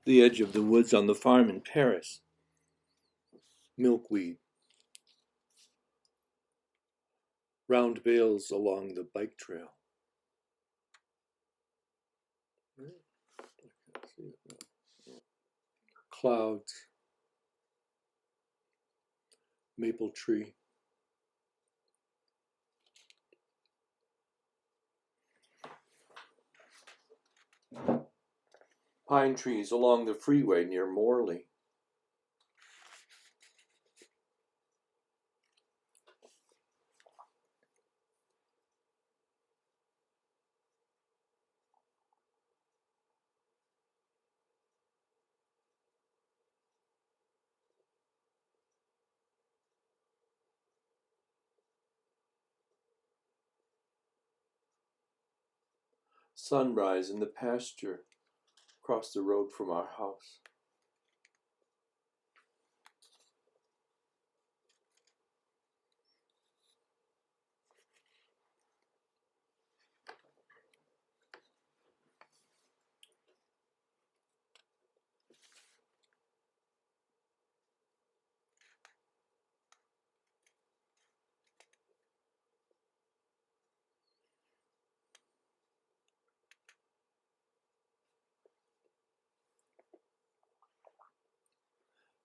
The edge of the woods on the farm in Paris. Milkweed. Round bales along the bike trail. Clouds. Maple tree. Pine trees along the freeway near Morley. Sunrise in the pasture across the road from our house.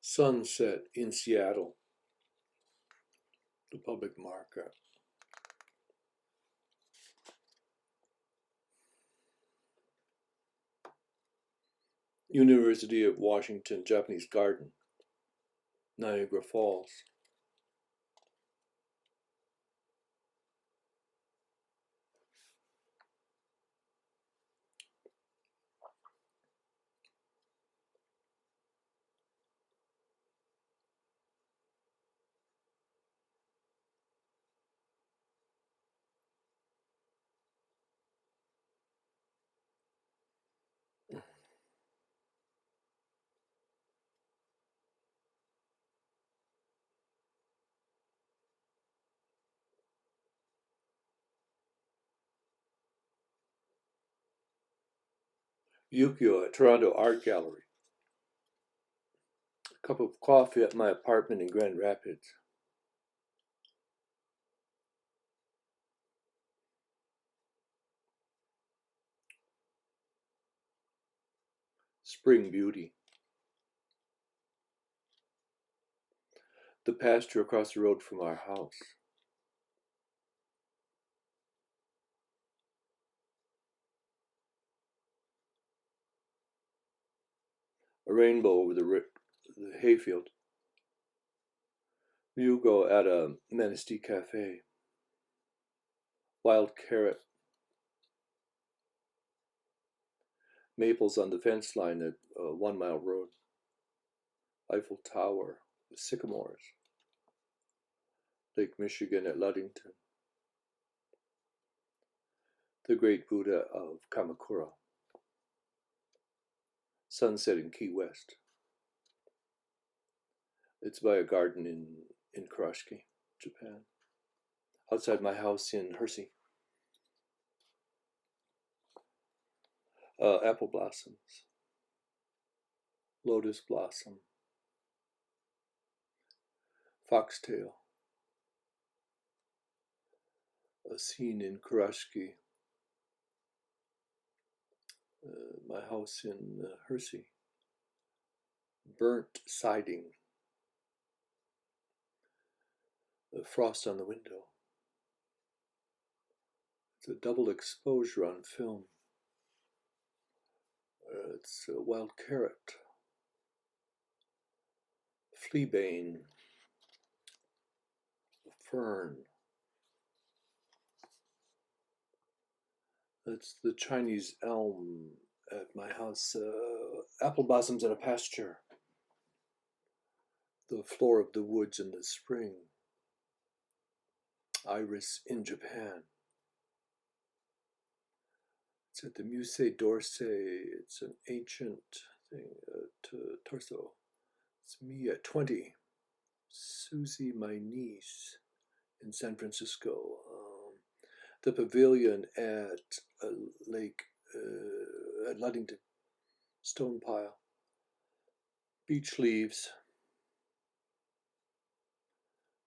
Sunset in Seattle. The public market. University of Washington Japanese Garden. Niagara Falls. Yukio at Toronto Art Gallery. A cup of coffee at my apartment in Grand Rapids. Spring beauty. The pasture across the road from our house. A rainbow over the hayfield. Hugo at a Manistee Cafe. Wild carrot. Maples on the fence line at 1 Mile Road. Eiffel Tower with sycamores. Lake Michigan at Ludington. The Great Buddha of Kamakura. Sunset in Key West. It's by a garden in Kurashiki, Japan. Outside my house in Hershey. Apple blossoms. Lotus blossom. Foxtail. A scene in Kurashiki. My house in Hershey. Burnt siding. Frost on the window. It's a double exposure on film. It's a wild carrot. Fleabane. Fern. That's the Chinese elm at my house. Apple blossoms in a pasture. The floor of the woods in the spring. Iris in Japan. It's at the Musée d'Orsay. It's an ancient thing. Torso. It's me at 20. Susie, my niece, in San Francisco. The pavilion at Lake at Ludington. Stone pile. Beach leaves.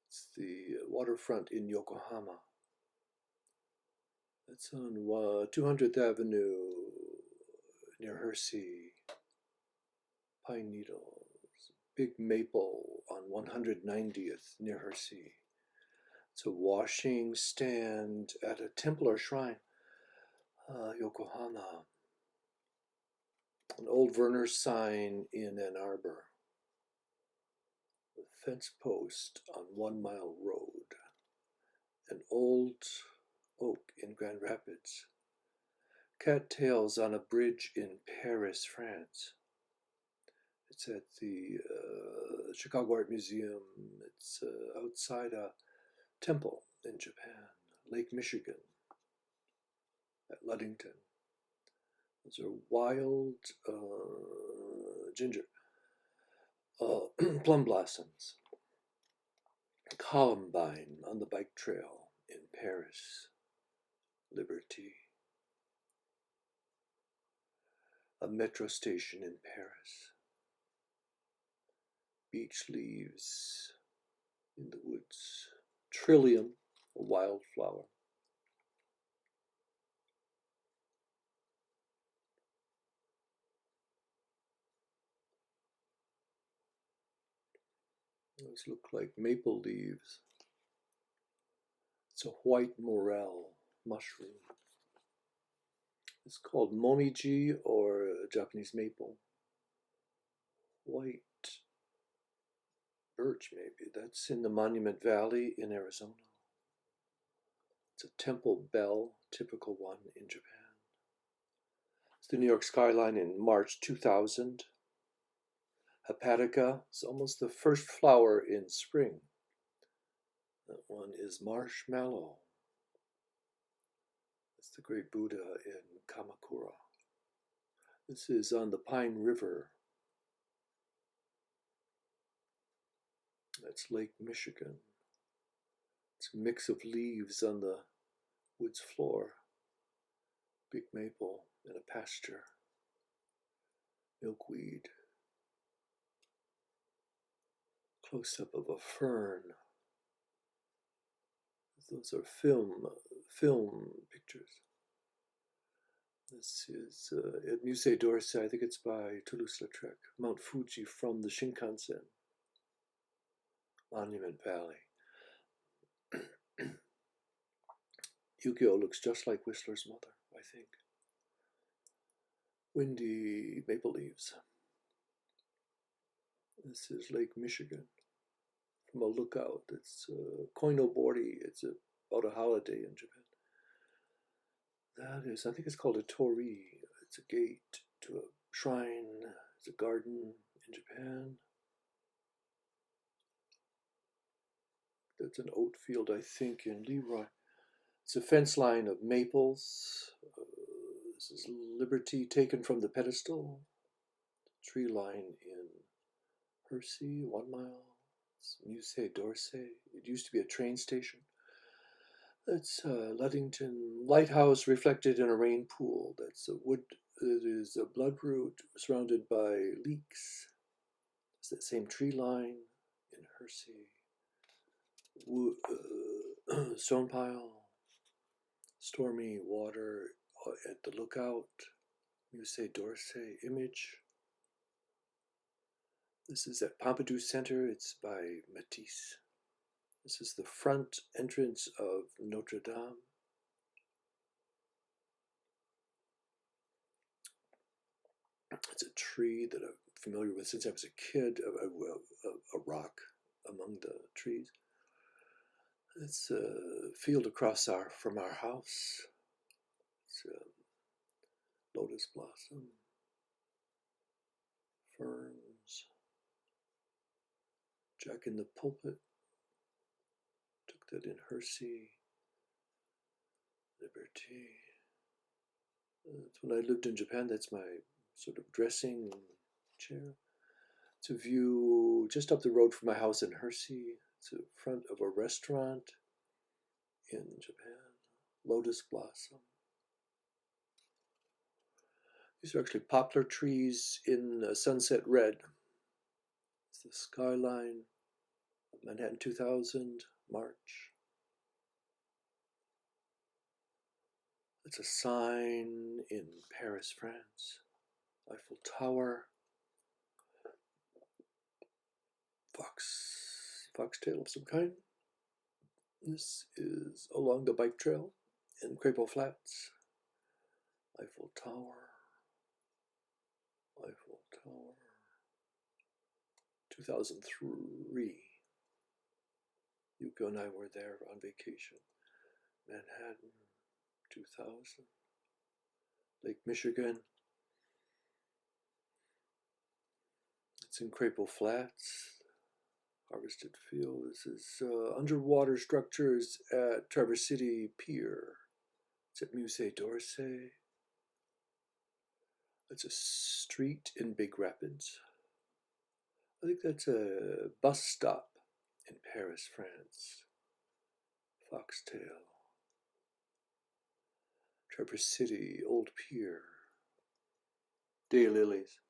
It's the waterfront in Yokohama. It's on 200th Avenue near Hershey. Pine needles. Big maple on 190th near Hershey. It's a washing stand at a temple or shrine. Yokohama. An old Werner sign in Ann Arbor. A fence post on 1 Mile Road. An old oak in Grand Rapids. Cattails on a bridge in Paris, France. It's at the Chicago Art Museum. It's outside a temple in Japan. Lake Michigan at Ludington. Those are wild ginger. Plum blossoms. Columbine on the bike trail in Paris. Liberty. A metro station in Paris. Beach leaves in the woods. Trillium, a wildflower. Those look like maple leaves. It's a white morel mushroom. It's called momiji or Japanese maple. White birch, maybe. That's in the Monument Valley in Arizona. It's a temple bell, typical one in Japan. It's the New York skyline in March 2000. Hepatica is almost the first flower in spring. That one is marshmallow. It's the great Buddha in Kamakura. This is on the Pine River. That's Lake Michigan. It's a mix of leaves on the woods floor. Big maple and a pasture. Milkweed. Close-up of a fern. Those are film pictures. This is at Musée d'Orsay. I think it's by Toulouse-Lautrec. Mount Fuji from the Shinkansen. Monument Valley. Yu-Gi-Oh looks just like Whistler's mother, I think. Windy maple leaves. This is Lake Michigan. From a lookout. It's Koinobori. It's about a holiday in Japan. That is, I think it's called a torii. It's a gate to a shrine. It's a garden in Japan. That's an oat field, I think, in Leroy. It's a fence line of maples. This is Liberty taken from the pedestal. Tree line in Hershey, 1 mile. It's Musée d'Orsay. It used to be a train station. That's Ludington Lighthouse reflected in a rain pool. That's a wood. It is a bloodroot surrounded by leeks. It's that same tree line in Hershey. Stone pile. Stormy water at the lookout. Musée d'Orsay image. This is at Pompidou Center. It's by Matisse. This is the front entrance of Notre Dame. It's a tree that I'm familiar with since I was a kid, a rock among the trees. It's a field across from our house. It's a lotus blossom, ferns, Jack in the Pulpit. Took that in Hershey, Liberty. That's when I lived in Japan. That's my sort of dressing chair. It's a view just up the road from my house in Hershey. It's in front of a restaurant in Japan. Lotus blossom. These are actually poplar trees in sunset red. It's the skyline of Manhattan 2000, March. It's a sign in Paris, France. Eiffel Tower. Foxtail of some kind. This is along the bike trail in Crapo Flats. Eiffel Tower. Eiffel Tower. 2003. Yuko and I were there on vacation. Manhattan, 2000. Lake Michigan. It's in Crapo Flats. Harvested Field. This is underwater structures at Traverse City Pier. It's at Musée d'Orsay. It's a street in Big Rapids. I think that's a bus stop in Paris, France. Foxtail. Traverse City, Old Pier. Daylilies.